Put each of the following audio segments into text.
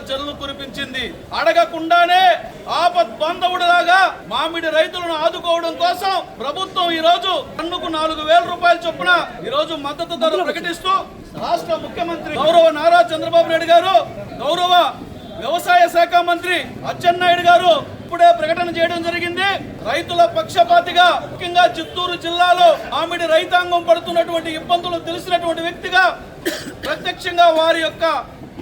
జల్లు కురిపించింది. అడగకుండానే ఆపద్ బాంధవుడిలాగా మామిడి రైతులను ఆదుకోవడం కోసం ప్రభుత్వం ఈ రోజు టన్నుకు 4,000 రూపాయల చొప్పున ఈ రోజు మద్దతు ధర ప్రకటిస్తూ రాష్ట్ర ముఖ్యమంత్రి గౌరవ నారా చంద్రబాబు నాయుడు గారు, గౌరవ వ్యవసాయ శాఖ మంత్రి అచ్చెన్నాయుడు గారు ఇప్పుడే ప్రకటన చేయడం జరిగింది. రైతుల పక్షపాతిగా, ముఖ్యంగా చిత్తూరు జిల్లాలో మామిడి రైతాంగం పడుతున్నటువంటి ఇబ్బందులు తెలిసినటువంటి వ్యక్తిగా, ప్రత్యక్షంగా వారి యొక్క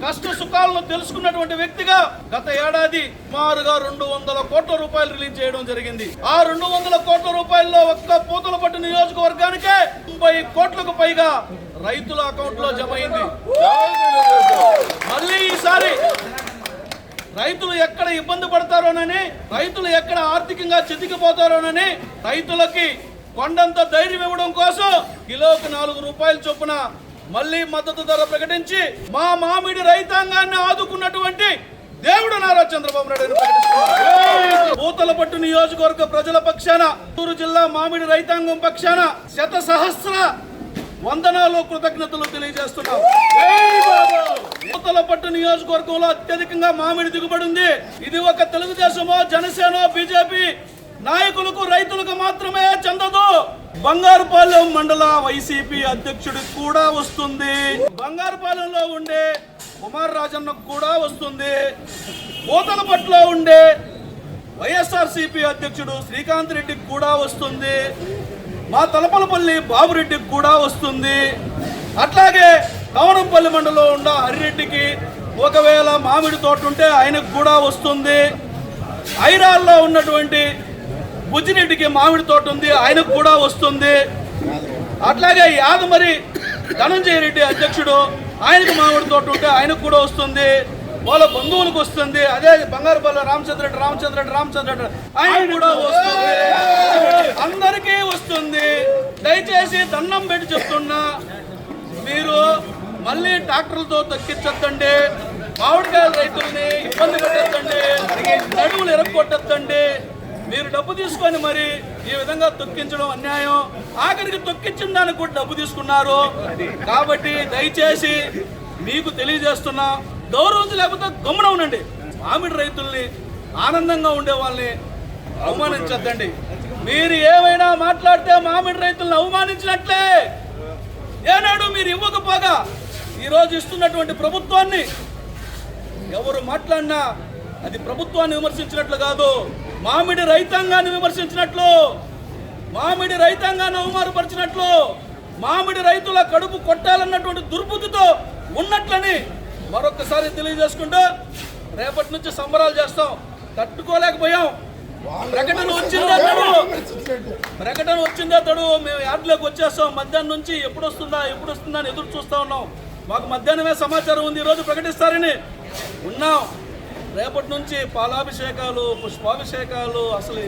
కష్ట సుఖాలను తెలుసుకున్నటువంటి వ్యక్తిగా గత ఏడాది సుమారుగా 200 కోట్ల రూపాయలు రిలీజ్ చేయడం జరిగింది. ఆ 200 కోట్ల రూపాయల్లో ఒక్క పూతలపట్టు నియోజకవర్గానికే 30 కోట్లకు పైగా రైతుల అకౌంట్ లో జమ అయింది. మళ్ళీ ఈసారి రైతులు ఎక్కడ ఇబ్బంది పడతారోనని, రైతులు ఎక్కడ ఆర్థికంగా చితికిపోతారోనని రైతులకి కొండంత ధైర్యం ఇవ్వడం కోసం కిలోకి 4 రూపాయల చొప్పున మళ్ళీ మద్దతు ధర ప్రకటించి మా మామిడి రైతాంగాన్ని ఆదుకున్నటువంటి దేవుడు నారా చంద్రబాబు నాయుడు పూతలపట్టు నియోజకవర్గ ప్రజల పక్షాన, చిత్తూరు జిల్లా మామిడి రైతాంగం పక్షాన శత సహస్ర వందనాలు, కృతజ్ఞతలు తెలియజేస్తున్నాం. పూతలపట్టు నియోజకవర్గంలో అత్యధికంగా మామిడి దిగుబడి ఉంది. ఇది ఒక తెలుగుదేశమో, జనసేన, బీజేపీ నాయకులకు, రైతులకు మాత్రమే చెందదు. బంగారుపాలెం మండల వైసీపీ అధ్యక్షుడికి కూడా వస్తుంది. బంగారుపాలెంలో ఉండే కుమార్ రాజన్నకు కూడా వస్తుంది. పూతలపట్టులో ఉండే వైఎస్ఆర్సీపీ అధ్యక్షుడు శ్రీకాంత్ రెడ్డికి కూడా వస్తుంది. మా తలపలపల్లి బాబురెడ్డికి కూడా వస్తుంది. అట్లాగే కవనంపల్లి మండలంలో ఉన్న హరిరెడ్డికి ఒకవేళ మామిడి తోట ఉంటే ఆయనకు కూడా వస్తుంది. ఐరాల్లో ఉన్నటువంటి బుజ్జిరెడ్డికి మామిడి తోట ఉంది, ఆయనకు కూడా వస్తుంది. అట్లాగే యాదమరి ధనంజయ రెడ్డి అధ్యక్షుడు, ఆయనకు మామిడి తోట ఉంటే ఆయనకు కూడా వస్తుంది. వాళ్ళ బంధువులకు వస్తుంది. అదే బంగారుపల్లి రామచంద్రెడ్డి ఆయన కూడా వస్తుంది. అందరికీ వస్తుంది. దయచేసి దండం పెట్టి చెప్తున్నా, మీరు మళ్ళీ ట్రాక్టర్లతో తక్కించొద్దండి, మామిడికాయల రైతుల్ని ఇబ్బంది పెట్టద్దండి, నడువులు ఎరగొట్టద్దండి. మీరు డబ్బు తీసుకొని మరి ఈ విధంగా తొక్కించడం అన్యాయం. ఆఖరికి తొక్కించిన దానికి కూడా డబ్బు తీసుకున్నారు. కాబట్టి దయచేసి మీకు తెలియజేస్తున్నా, గౌరవం లేకపోతే గమ్మున ఉండండి. మామిడి రైతుల్ని, ఆనందంగా ఉండే వాళ్ళని అవమానించద్దండి. మీరు ఏమైనా మాట్లాడితే మామిడి రైతులను అవమానించినట్లే. ఏనాడు మీరు ఇవ్వకపోగా ఈరోజు ఇస్తున్నటువంటి ప్రభుత్వాన్ని ఎవరు మాట్లాడినా అది ప్రభుత్వాన్ని విమర్శించినట్లు కాదు, మామిడి రైతాంగాన్ని విమర్శించినట్లు, మామిడి రైతాంగాన్ని అవమానపరిచినట్లు, మామిడి రైతుల కడుపు కొట్టాలన్నటువంటి దుర్బుద్ధితో ఉన్నట్లని మరొకసారి తెలియజేసుకుంటూ రేపటి నుంచి సంబరాలు చేస్తాం. తట్టుకోలేకపోయాం. ప్రకటన వచ్చిందే తడు మేము యార్డ్లోకి వచ్చేస్తాం. మధ్యాహ్నం నుంచి ఎప్పుడు వస్తుందా అని ఎదురు చూస్తూ ఉన్నాం. మాకు మధ్యాహ్నమే సమాచారం ఉంది ఈరోజు ప్రకటిస్తారని ఉన్నాం. రేపటి నుంచి పాలాభిషేకాలు, పుష్పాభిషేకాలు. అసలు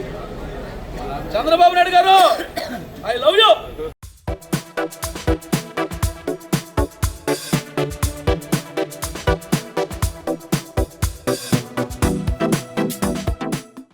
చంద్రబాబు నాయుడు గారు, ఐ లవ్ యూ.